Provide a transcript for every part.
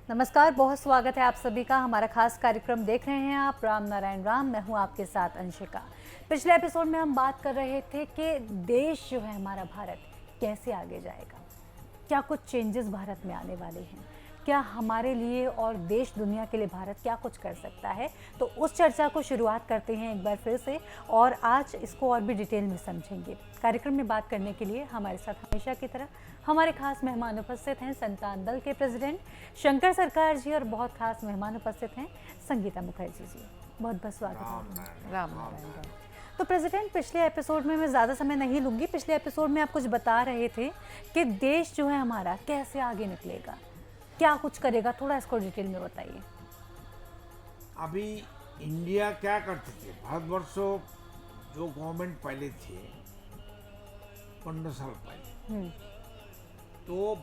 नमस्कार, बहुत स्वागत है आप सभी का। हमारा खास कार्यक्रम देख रहे हैं आप, राम नारायण राम। मैं हूं आपके साथ अंशिका। पिछले एपिसोड में हम बात कर रहे थे कि देश जो है हमारा भारत कैसे आगे जाएगा, क्या कुछ चेंजेस भारत में आने वाले हैं, क्या हमारे लिए और देश दुनिया के लिए भारत क्या कुछ कर सकता है। तो उस चर्चा को शुरुआत करते हैं एक बार फिर से, और आज इसको और भी डिटेल में समझेंगे। कार्यक्रम में बात करने के लिए हमारे साथ हमेशा की तरह हमारे खास मेहमान उपस्थित हैं। संतान दल के प्रेसिडेंट शंकर सरकार जी और बहुत खास मेहमान उपस्थित हैं संगीता मुखर्जी जी। बहुत बहुत स्वागत है। राम नारायण। तो प्रेसिडेंट, पिछले एपिसोड में मैं ज़्यादा समय नहीं लूँगी। पिछले एपिसोड में आप कुछ बता रहे थे कि देश जो है हमारा कैसे आगे निकलेगा, क्या कुछ करेगा, थोड़ा इसको डिटेल में बताइए। अभी इंडिया क्या करते थे, भारतवर्षों जो गवर्नमेंट पहले थे 15 साल पहले, तो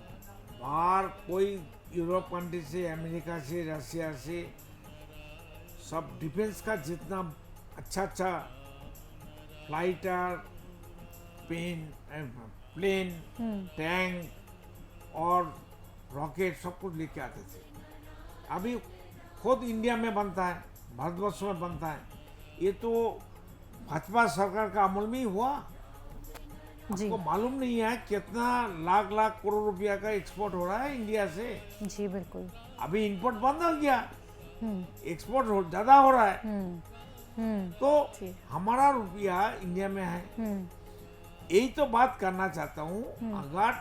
बाहर कोई यूरोप कंट्री से, अमेरिका से, रशिया से सब डिफेंस का जितना अच्छा फ्लाइटर, प्लेन, टैंक और रॉकेट सब कुछ लेके आते थे। अभी खुद इंडिया में बनता है, भारतवर्ष में बनता है। ये तो भाजपा सरकार का अमल में ही हुआ। आपको मालूम नहीं है कितना लाख लाख करोड़ रुपया का एक्सपोर्ट हो रहा है इंडिया से। जी बिल्कुल। अभी इंपोर्ट बंद हो गया, एक्सपोर्ट ज्यादा हो रहा है। तो हमारा रुपया इंडिया में है। यही तो बात करना चाहता हूँ। अगर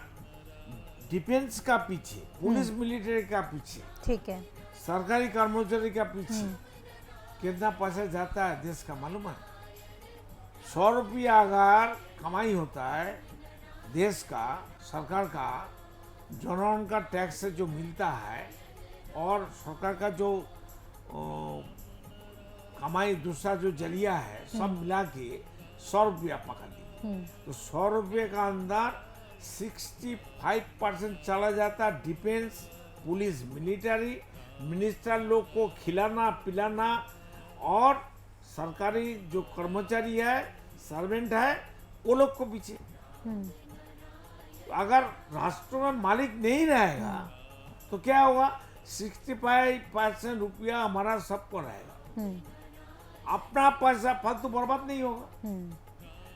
डिफेंस का पीछे, पुलिस मिलिट्री का पीछे, ठीक है, सरकारी कर्मचारी का पीछे कितना पैसा जाता है देश का मालूम है? 100 रुपया अगर कमाई होता है देश का, सरकार का, जनगण का टैक्स से जो मिलता है और सरकार का जो कमाई दूसरा जो जलिया है, सब मिला के 100 रुपया पकड़ दी। तो 100 रुपये का अंदर 65% चला जाता डिफेंस, पुलिस, मिलिट्री, मिनिस्टर लोग को खिलाना पिलाना, और सरकारी जो कर्मचारी है, सर्वेंट है, वो लोग को पीछे। अगर राष्ट्र में मालिक नहीं रहेगा तो क्या होगा? 65% रुपया हमारा सबको रहेगा। अपना पैसा फालतू बर्बाद नहीं होगा।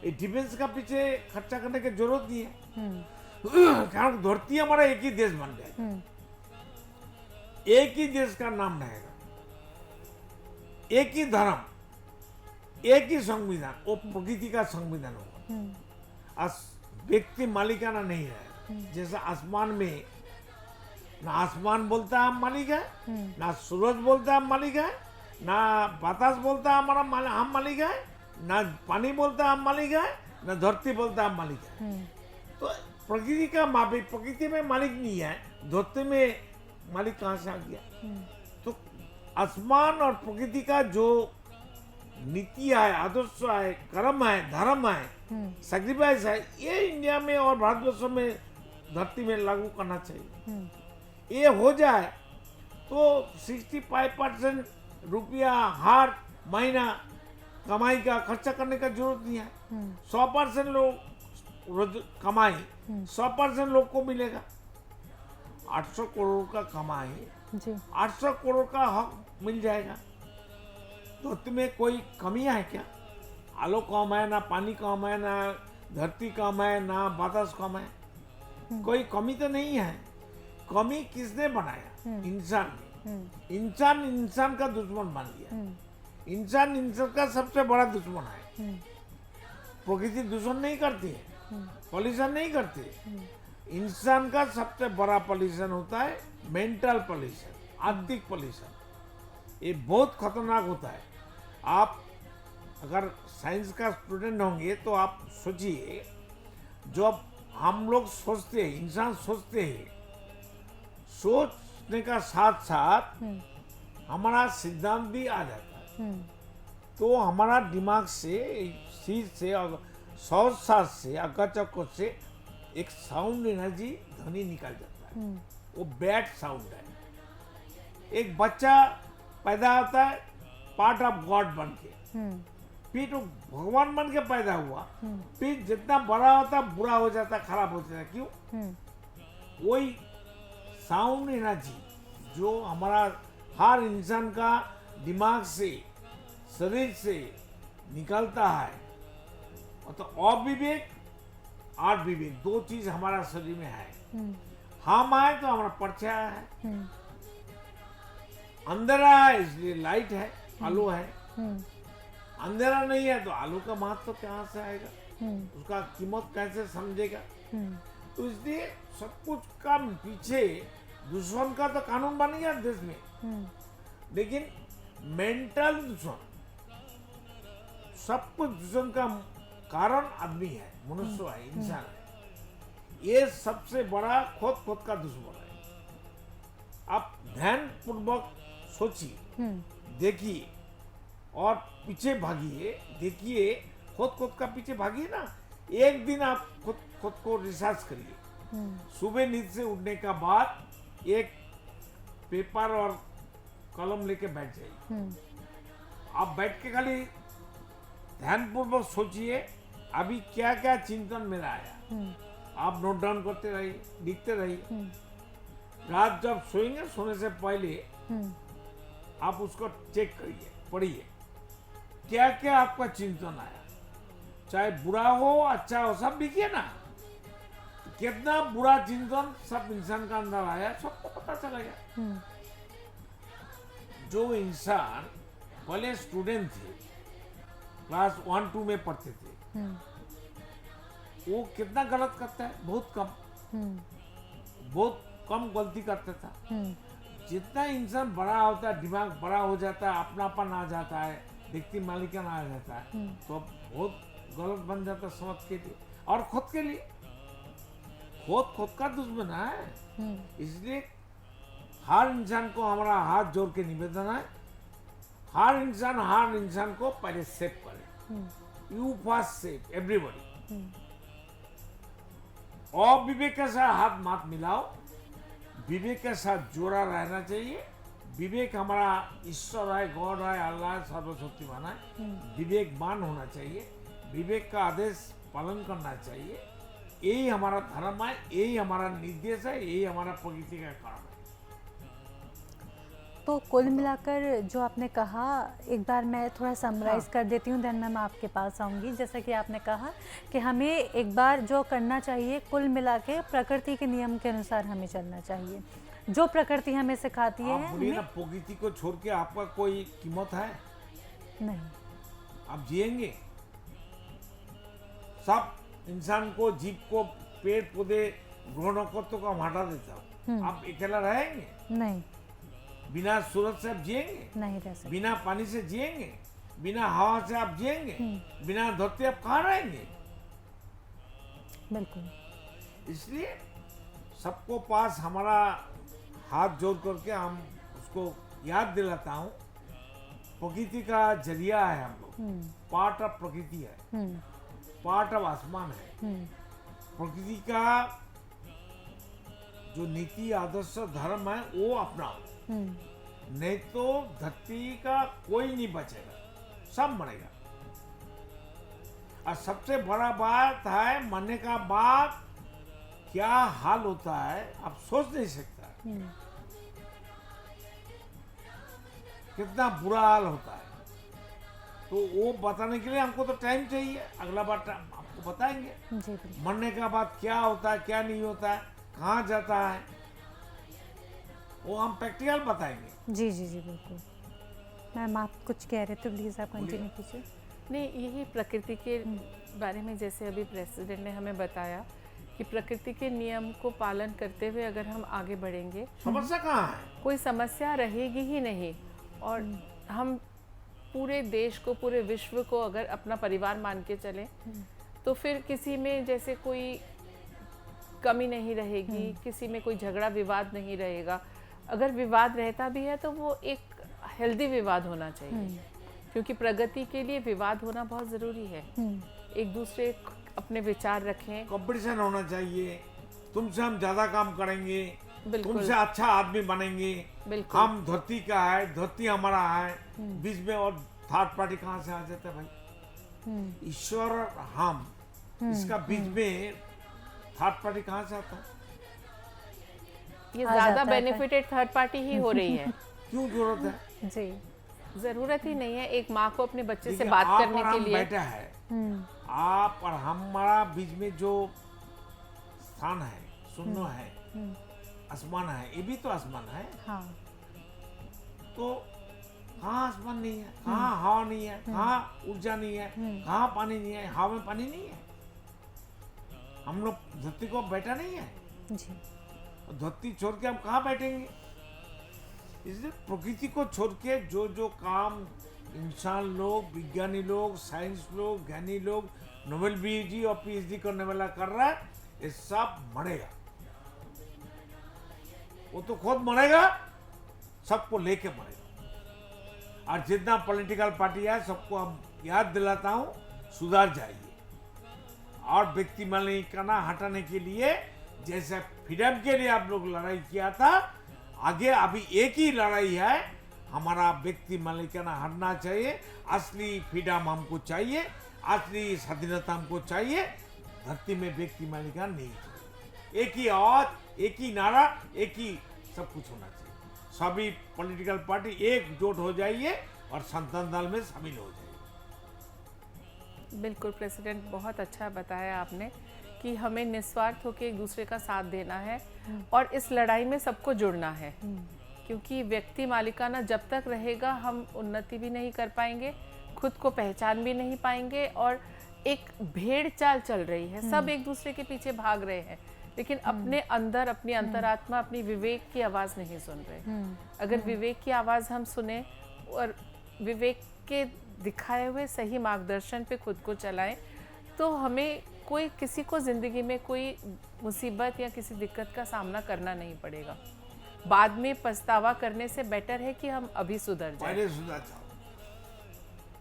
ये डिफेंस का पीछे खर्चा करने की जरूरत नहीं है। कारण धरती हमारा एक ही देश बन जाएगा, एक ही देश का नाम रहेगा, एक ही धर्म, एक ही संविधान, वो प्रकृति का संविधान होगा। व्यक्ति मालिकाना नहीं रहेगा। जैसा आसमान में ना आसमान बोलता है हम मालिक है, ना सूरज बोलता है हम मालिक है, ना बतास बोलता है हमारा हम मालिक है, ना पानी बोलता है हम मालिक है, ना धरती बोलता है हम मालिक है। तो प्रकृति का मालिक, प्रकृति में मालिक नहीं है, धरती में मालिक कहाँ से आ गया? तो आसमान और प्रकृति का जो नीति है, आदर्श है, कर्म है, धर्म है, सैक्रिफाइस है, ये इंडिया में और भारतवर्ष में धरती में लागू करना चाहिए। ये हो जाए तो 65% रुपया हर महीना कमाई का खर्चा करने का जरूरत नहीं है। 100% लोग रोज कमाई 100% लोग को मिलेगा। 800 करोड़ का कमाई, 800 करोड़ का हक मिल जाएगा। तो तुम्हें कोई कमी है क्या? आलो कम है, ना पानी कम है, ना धरती कम है, ना बातास कम है। कोई कमी तो नहीं है। कमी किसने बनाया? इंसान ने। इंसान का दुश्मन बन गया। इंसान का सबसे बड़ा दुश्मन है। प्रकृति दुश्मन नहीं करती है, पॉल्यूशन नहीं करती। इंसान का सबसे बड़ा पॉल्यूशन होता है मेंटल पॉल्यूशन, आत्मिक पॉल्यूशन। ये बहुत खतरनाक होता है। आप अगर साइंस का स्टूडेंट होंगे तो आप सोचिए, जब हम लोग सोचते हैं, इंसान सोचते हैं, सोचने का साथ साथ हमारा सिद्धांत भी आ जाता है। तो हमारा दिमाग से, सिर से और श्वास से, अग्गचक्र से एक साउंड एनर्जी, ध्वनि निकल जाता है। वो बैड साउंड है। एक बच्चा पैदा होता है पार्ट ऑफ गॉड बन के, फिर तो भगवान बन के पैदा हुआ, फिर जितना बड़ा होता बुरा हो जाता, खराब हो जाता। क्यों? वही साउंड एनर्जी जो हमारा हर इंसान का दिमाग से, शरीर से निकलता है, मतलब अविवेक और विवेक, दो चीज हमारा शरीर में है। हम आए तो हमारा परछाया है, अंधेरा है इसलिए लाइट है, आलू है। अंधेरा नहीं है तो आलू का महत्व तो कहाँ से आएगा, उसका कीमत कैसे समझेगा। तो इसलिए सब कुछ का पीछे दुश्मन का तो कानून बन गया देश में, लेकिन मेंटल दुश्मन, सब कुछ दुश्मन का कारण आदमी है, मनुष्य है, इंसान है। ये सबसे बड़ा खुद का दुश्मन है। आप ध्यान पूर्वक सोचिए, देखिए और पीछे भागिए, देखिए खुद का पीछे भागिए ना। एक दिन आप खुद को रिसर्च करिए। सुबह नींद से उठने का बाद एक पेपर और कलम लेके बैठ जाइए। आप बैठ के खाली ध्यानपूर्वक सोचिए अभी क्या क्या चिंतन मेरा आया। आप नोट डाउन करते रहिए, लिखते रहिए। रात जब सोएंगे, सोने से पहले आप उसको चेक करिए, पढ़िए क्या क्या आपका चिंतन आया, चाहे बुरा हो अच्छा हो, सब लिखिए ना। कितना बुरा चिंतन सब इंसान का अंदर आया सबको पता चलेगा। जो इंसान पहले स्टूडेंट थे, क्लास 1-2 में पढ़ते थे, वो कितना गलत करता है, बहुत कम गलती करता था। जितना इंसान बड़ा होता है, दिमाग बड़ा हो जाता है, अपनापन आ जाता है, व्यक्ति मालिकान आ जाता है, तो बहुत गलत बन जाता है समझ के लिए और खुद के लिए। खुद का दुश्मन है। इसलिए हर इंसान को हमारा हाथ जोड़ के निवेदन है, हर इंसान को पहले सेव करे। You first save everybody. और विवेक के साथ हाथ मत मिलाओ, विवेक के साथ जोड़ा रहना चाहिए। विवेक हमारा ईश्वर है, गॉड है, अल्लाह है, सर्वशक्तिमान है। विवेकवान होना चाहिए, विवेक का आदेश पालन करना चाहिए। यही हमारा धर्म है, यही हमारा निर्देश है, यही हमारा प्रकृति का काम है। तो कुल मिलाकर जो आपने कहा, एक बार मैं थोड़ा समराइज कर देती हूँ, देन मैं आपके पास आऊँगी। जैसा कि आपने कहा कि हमें एक बार जो करना चाहिए, कुल मिला के प्रकृति के नियम के अनुसार हमें चलना चाहिए, जो प्रकृति हमें सिखाती है। आप बोलिए ना, प्रकृति को छोड़ के आपका कोई कीमत है? नहीं। आप जिएंगे? सब इंसान को, जीव को, पेड़ पौधे, ग्रहों को तो हम हटा देता हूँ। आप अकेला रहेंगे? नहीं। बिना सूरज से आप जिएंगे? नहीं रह सकते। बिना पानी से जिएंगे? बिना हवा से आप जिएंगे? बिना धरती आप कहाँ रहेंगे? बिल्कुल। इसलिए सबको पास हमारा हाथ जोड़ करके हम उसको याद दिलाता हूँ, प्रकृति का जरिया है हम लोग, पार्ट ऑफ प्रकृति है, पार्ट ऑफ आसमान है। प्रकृति का जो नीति, आदर्श, धर्म है वो अपनाओ, नहीं तो धरती का कोई नहीं बचेगा, सब मरेगा। और सबसे बड़ा बात है, मरने का बाद क्या हाल होता है आप सोच नहीं सकता। कितना बुरा हाल होता है। तो वो बताने के लिए हमको तो टाइम चाहिए, अगला बार आपको बताएंगे मरने के बाद क्या होता है, क्या नहीं होता है, कहाँ जाता है, वो हम प्रैक्टिकल बताएंगे। जी जी जी बिल्कुल। मैम आप कुछ कह रहे थे, प्लीज़ आप कंटिन्यू कीजिए। नहीं, यही प्रकृति के बारे में जैसे अभी प्रेसिडेंट ने हमें बताया कि प्रकृति के नियम को पालन करते हुए अगर हम आगे बढ़ेंगे, समस्या कहाँ है? कोई समस्या रहेगी ही नहीं। और हम पूरे देश को, पूरे विश्व को अगर अपना परिवार मान के चलें, तो फिर किसी में जैसे कोई कमी नहीं रहेगी, किसी में कोई झगड़ा विवाद नहीं रहेगा। अगर विवाद रहता भी है तो वो एक हेल्दी विवाद होना चाहिए, क्योंकि प्रगति के लिए विवाद होना बहुत ज़रूरी है। एक दूसरे अपने विचार रखें, कंपटीशन होना चाहिए, तुमसे हम ज़्यादा काम करेंगे, बिल्कुल तुमसे अच्छा आदमी बनेंगे, बिल्कुल। हम धरती का है, धरती हमारा है, बीच में और थर्ड पार्टी कहाँ से आ जाता है भाई? ईश्वर और हम, इसका बीच में थर्ड पार्टी कहाँ से आता है? ये आ ज्यादा जाता है बेनिफिटेड थर्ड पार्टी ही हो रही है। क्यों जरूरत है? जी। जरूरत ही नहीं है एक माँ को अपने बच्चे से देखिए, बात आप करने और के हम लिए। बैठा है, आप और हमारा बीच में जो स्थान है, शून्य है, आसमान है, ये भी तो आसमान है। हाँ। तो कहाँ आसमान नहीं है, कहाँ हवा नहीं है, कहाँ ऊर्जा नहीं है, कहाँ पानी नहीं है? हवा में पानी नहीं है। हम लोग धरती को बैठा नहीं है, जी। धरती छोड़ के हम कहाँ बैठेंगे? इसलिए प्रकृति को छोड़ के जो जो काम इंसान लोग, विज्ञानी लोग, साइंस लोग, ज्ञानी लोग, नोबेल पीएचडी और पीएचडी करने वाला कर रहा है, ये सब मरेगा। वो तो खुद मरेगा, सबको लेके मरेगा। और जितना पॉलिटिकल पार्टी है, सबको हम याद दिलाता हूँ, सुधार जाइए। और व्यक्ति मालिकाना हटाने के लिए, जैसे फ्रीडम के लिए आप लोग लड़ाई किया था, आगे अभी एक ही लड़ाई है, हमारा व्यक्ति मालिकाना हटना चाहिए। असली फ्रीडम हमको चाहिए, असली स्वाधीनता हमको चाहिए। धरती में व्यक्ति मालिकाना नहीं चाहिए। एक ही आवाज, एक ही नारा, एक ही सब कुछ होना चाहिए। सभी पॉलिटिकल पार्टी एकजुट हो जाइए और संतान दल में शामिल हो जाइए। बिल्कुल प्रेसिडेंट, बहुत अच्छा बताया आपने कि हमें निस्वार्थ होकर एक दूसरे का साथ देना है और इस लड़ाई में सबको जुड़ना है। क्योंकि व्यक्ति मालिकाना जब तक रहेगा, हम उन्नति भी नहीं कर पाएंगे, खुद को पहचान भी नहीं पाएंगे और एक भेड़ चाल चल रही है। सब एक दूसरे के पीछे भाग रहे हैं, लेकिन अपने अंदर, अपनी अंतरात्मा, अपनी विवेक की आवाज़ नहीं सुन रहे। अगर विवेक की आवाज़ हम सुने और विवेक के दिखाए हुए सही मार्गदर्शन पे खुद को चलाएं, तो हमें कोई किसी को ज़िंदगी में कोई मुसीबत या किसी दिक्कत का सामना करना नहीं पड़ेगा। बाद में पछतावा करने से बेटर है कि हम अभी सुधर जाएं। पहले सुधर जाओ,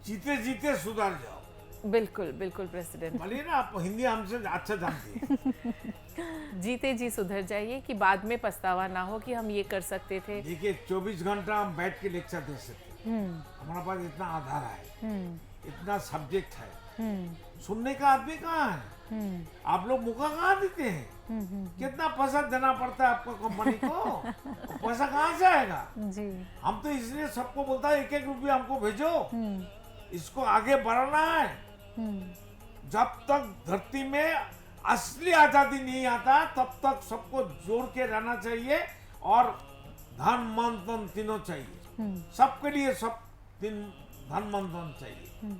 जीते जीते सुधर जाओ। बिल्कुल बिल्कुल प्रेसिडेंट, बोलिए ना, आप हिंदी हमसे अच्छा जानती है। जीते जी सुधर जाइए कि बाद में पछतावा ना हो कि हम ये कर सकते थे। देखिए, 24 घंटा हम बैठ के लेक्चर दे सकते हैं। हमारे पास इतना आधार है, इतना सब्जेक्ट है, सुनने का आदमी कहाँ है? आप लोग मौका कहाँ देते हैं? कितना पैसा देना पड़ता है आपको कंपनी को? पैसा कहाँ से आएगा? जी। हम तो इसलिए सबको बोलता है, 1-1 रुपया हमको भेजो, इसको आगे बढ़ाना है। जब तक धरती में असली आजादी नहीं आता, तब तक सबको जोड़ के रहना चाहिए और धन मन धन तीनों चाहिए। सबके लिए सब तीन धन मन धन चाहिए।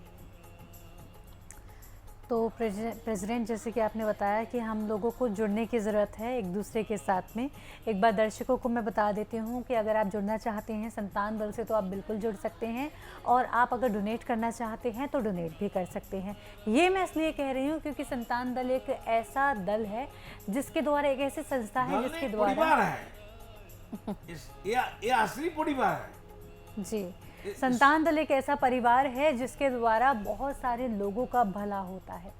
तो प्रेसिडेंट, जैसे कि आपने बताया कि हम लोगों को जुड़ने की ज़रूरत है एक दूसरे के साथ में। एक बार दर्शकों को मैं बता देती हूँ कि अगर आप जुड़ना चाहते हैं संतान दल से तो आप बिल्कुल जुड़ सकते हैं, और आप अगर डोनेट करना चाहते हैं तो डोनेट भी कर सकते हैं। ये मैं इसलिए कह रही हूँ क्योंकि संतान दल एक ऐसा दल है जिसके द्वारा, एक ऐसी संस्था है जिसके द्वारा परिवार है, ये असली परिवार है। जी, संतान दल एक ऐसा परिवार है जिसके द्वारा बहुत सारे लोगों का भला होता है।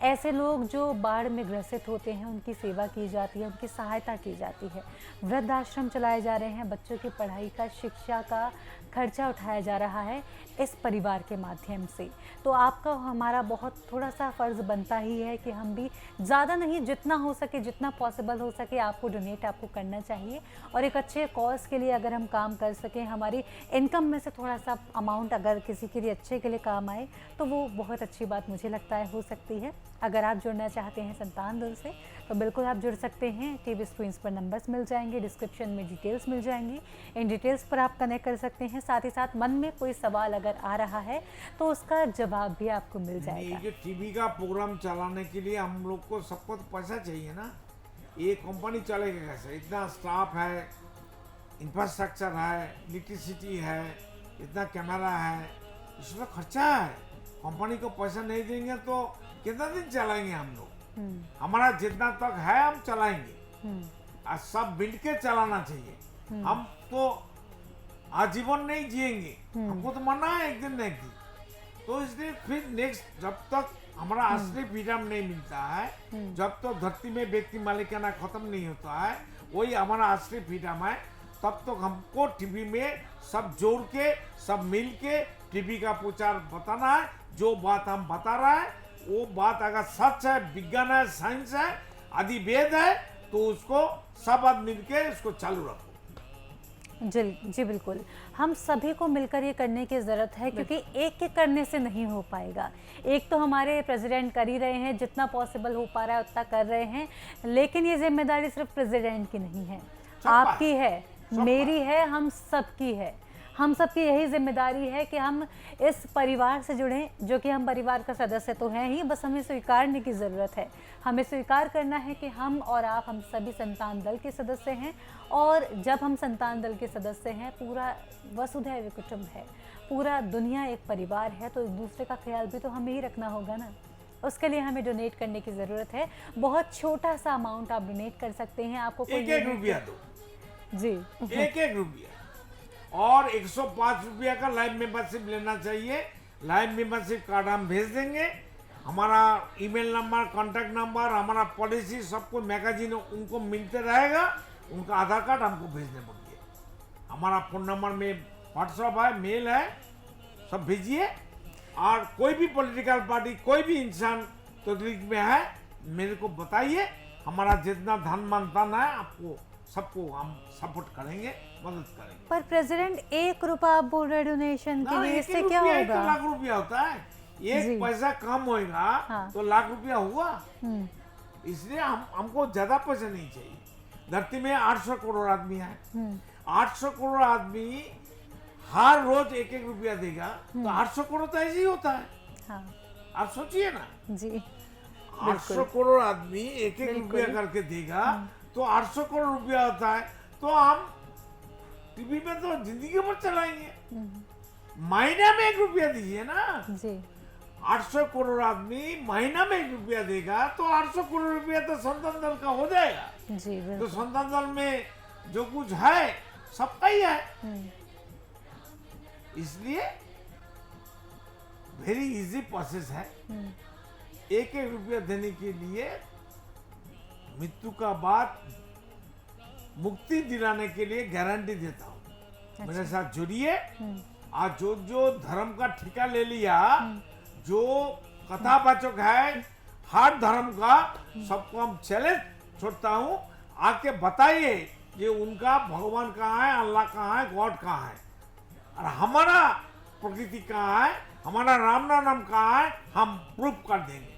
ऐसे लोग जो बाढ़ में ग्रसित होते हैं, उनकी सेवा की जाती है, उनकी सहायता की जाती है। वृद्धाश्रम चलाए जा रहे हैं, बच्चों की पढ़ाई का, शिक्षा का खर्चा उठाया जा रहा है इस परिवार के माध्यम से। तो आपका, हमारा बहुत थोड़ा सा फ़र्ज़ बनता ही है कि हम भी ज़्यादा नहीं, जितना हो सके, जितना पॉसिबल हो सके, आपको डोनेट आपको करना चाहिए। और एक अच्छे कॉज के लिए अगर हम काम कर सकें, हमारी इनकम में से थोड़ा सा अमाउंट अगर किसी के लिए अच्छे के लिए काम आए, तो वो बहुत अच्छी बात मुझे लगता है हो सकती है। अगर आप जुड़ना चाहते हैं संतान दल से तो बिल्कुल आप जुड़ सकते हैं। टीवी स्क्रीन्स पर नंबर्स मिल जाएंगे, डिस्क्रिप्शन में डिटेल्स मिल जाएंगी, इन डिटेल्स पर आप कनेक्ट कर सकते हैं। साथ ही साथ मन में कोई सवाल अगर आ रहा है तो उसका जवाब भी आपको मिल जाएगा। ये टीवी का प्रोग्राम चलाने के लिए हम लोग को सबको तो पैसा चाहिए ना। ये कंपनी चलेगा कैसे? इतना स्टाफ है, इंफ्रास्ट्रक्चर है, इलेक्ट्रिसिटी है, इतना कैमरा है, इसमें खर्चा है। कंपनी को पैसा नहीं देंगे तो कितना दिन चलाएंगे हम लोग? हमारा जितना तक है हम चलाएंगे, और सब मिल के चलाना चाहिए। हम तो आजीवन नहीं जिएंगे, हमको तो मरना है एक दिन न एक दिन। तो इसलिए फिर नेक्स्ट, जब तक हमारा असली फ्रीडम नहीं मिलता है, जब तक धरती में व्यक्ति मालिकाना खत्म नहीं होता है, वही हमारा असली फ्रीडम है। तब तक हमको टीवी में सब जोड़ के, सब मिल के टीवी का प्रचार बताना है। जो बात हम बता रहा है वो बात अगर सच है, विज्ञान है, साइंस है, आदि वेद है, तो उसको सब आदमी मिलके उसको चालू रखो। जी बिल्कुल, हम सभी को मिलकर ये करने की ज़रूरत है, क्योंकि एक एक करने से नहीं हो पाएगा। एक तो हमारे प्रेसिडेंट कर ही रहे हैं, जितना पॉसिबल हो पा रहा है उतना कर रहे हैं, लेकिन ये जिम्मेदारी सिर्फ प्रेसिडेंट की नहीं है, आपकी है, मेरी है, हम सबकी है। हम सबकी यही जिम्मेदारी है कि हम इस परिवार से जुड़ें, जो कि हम परिवार का सदस्य तो हैं ही, बस हमें स्वीकारने की ज़रूरत है। हमें स्वीकार करना है कि हम और आप, हम सभी संतान दल के सदस्य हैं, और जब हम संतान दल के सदस्य हैं, पूरा वसुधैव कुटुंब है, पूरा दुनिया एक परिवार है, तो एक दूसरे का ख्याल भी तो हमें ही रखना होगा ना। उसके लिए हमें डोनेट करने की ज़रूरत है। बहुत छोटा सा अमाउंट आप डोनेट कर सकते हैं। आपको कोई एक रुपया दो जी, एक रुपया, और 105 रुपया का लाइव मेंबरशिप लेना चाहिए। लाइव मेंबरशिप कार्ड हम भेज देंगे। हमारा ईमेल नंबर, कांटेक्ट नंबर, हमारा पॉलिसी, सब कुछ मैगजीन उनको मिलते रहेगा। उनका आधार कार्ड हमको भेजने पड़ेंगे। हमारा फ़ोन नंबर में व्हाट्सअप है, मेल है, सब भेजिए। और कोई भी पॉलिटिकल पार्टी, कोई भी इंसान तकलीफ में है, मेरे को बताइए। हमारा जितना धन मनतन है, आपको सबको हम सपोर्ट करेंगे, मदद करेंगे। पर प्रेसिडेंट 1 रुपया आप बोल रहे डोनेशन के लिए, इससे क्या रुपया, होगा? 1 लाख रुपया होता है। एक पैसा कम होएगा हाँ। तो लाख रुपया हुआ। इसलिए हमको ज्यादा पैसा नहीं चाहिए। धरती में 800 करोड़ आदमी है। 800 करोड़ आदमी हर रोज 1 रुपया देगा, तो 800 करोड़ तो ऐसे ही होता है। हाँ आप सोचिए ना, जी, 800 करोड़ आदमी 1 रुपया करके देगा, तो 800 करोड़ रुपया होता है। तो हम टीवी में तो जिंदगी भर चलाएंगे। महीना में 1 रुपया दीजिए ना। जी 800 करोड़ आदमी महीना में 1 रुपया देगा, तो 800 करोड़ रुपया तो संतान दल का हो जाएगा। जी तो बिल्कुल। संतान दल में जो कुछ है सबका ही है। इसलिए वेरी इजी प्रोसेस है। 1 रुपया देने के लिए मृत्यु का बाद मुक्ति दिलाने के लिए गारंटी देता हूँ। मेरे साथ जुड़िए। आज जो धर्म का ठेका ले लिया, जो कथावाचक है हर धर्म का, सबको हम चैलेंज छोड़ता हूँ। आके बताइए ये उनका भगवान कहाँ है, अल्लाह कहाँ है, गॉड कहाँ है, और हमारा प्रकृति कहाँ है, हमारा राम नाम कहाँ है, हम प्रूफ कर देंगे।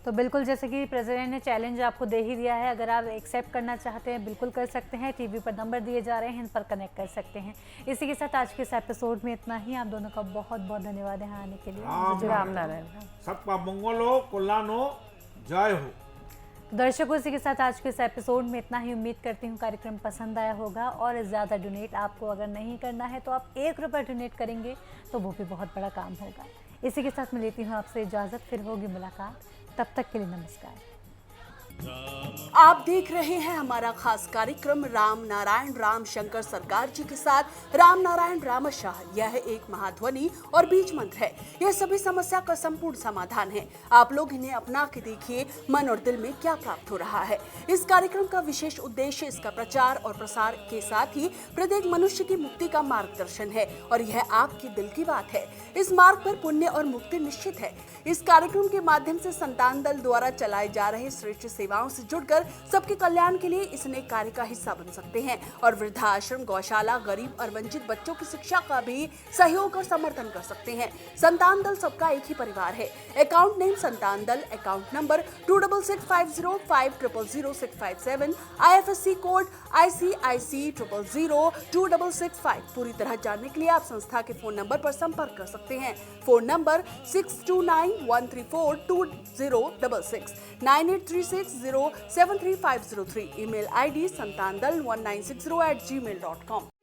तो बिल्कुल, जैसे कि प्रेसिडेंट ने चैलेंज आपको दे ही दिया है, अगर आप एक्सेप्ट करना चाहते हैं बिल्कुल कर सकते हैं। टीवी पर नंबर दिए जा रहे हैं, इन पर कनेक्ट कर सकते हैं। इसी के साथ आज के इस एपिसोड में इतना ही। आप दोनों का बहुत बहुत धन्यवाद यहाँ आने के लिए। राम नारायण। सबका मंगल हो, कल्याण हो, जय हो। दर्शकों, इसी के साथ आज के इस एपिसोड में इतना ही। उम्मीद करती हूँ कार्यक्रम पसंद आया होगा, और ज़्यादा डोनेट आपको अगर नहीं करना है तो आप 1 रुपया डोनेट करेंगे तो वो भी बहुत बड़ा काम होगा। इसी के साथ मैं लेती हूँ आपसे इजाज़त, फिर होगी मुलाकात। तब तक के लिए नमस्कार। आप देख रहे हैं हमारा खास कार्यक्रम राम नारायण राम शंकर सरकार जी के साथ राम नारायण रामशाह। यह एक महाध्वनि और बीज मंत्र है। यह सभी समस्या का संपूर्ण समाधान है। आप लोग इन्हें अपना के देखिए, मन और दिल में क्या प्राप्त हो रहा है। इस कार्यक्रम का विशेष उद्देश्य इसका प्रचार और प्रसार के साथ ही प्रत्येक मनुष्य की मुक्ति का मार्गदर्शन है, और यह आपके दिल की बात है। इस मार्ग पर पुण्य और मुक्ति निश्चित है। इस कार्यक्रम के माध्यम से संतान दल द्वारा चलाए जा रहे श्रेष्ठ सेवाओं से जुड़कर सबके कल्याण के लिए इस नेक कार्य का हिस्सा बन सकते हैं, और वृद्धाश्रम, गौशाला, गरीब और वंचित बच्चों की शिक्षा का भी सहयोग और समर्थन कर सकते हैं। संतान दल सबका एक ही परिवार है। अकाउंट नेम संतान दल, account number 266505000657, IFSC code ICIC 000265। पूरी तरह जानने के लिए आप संस्था के फोन नंबर पर संपर्क कर सकते हैं। Phone number 6291342066, 9836073503। Email ID santandal1960@gmail.com।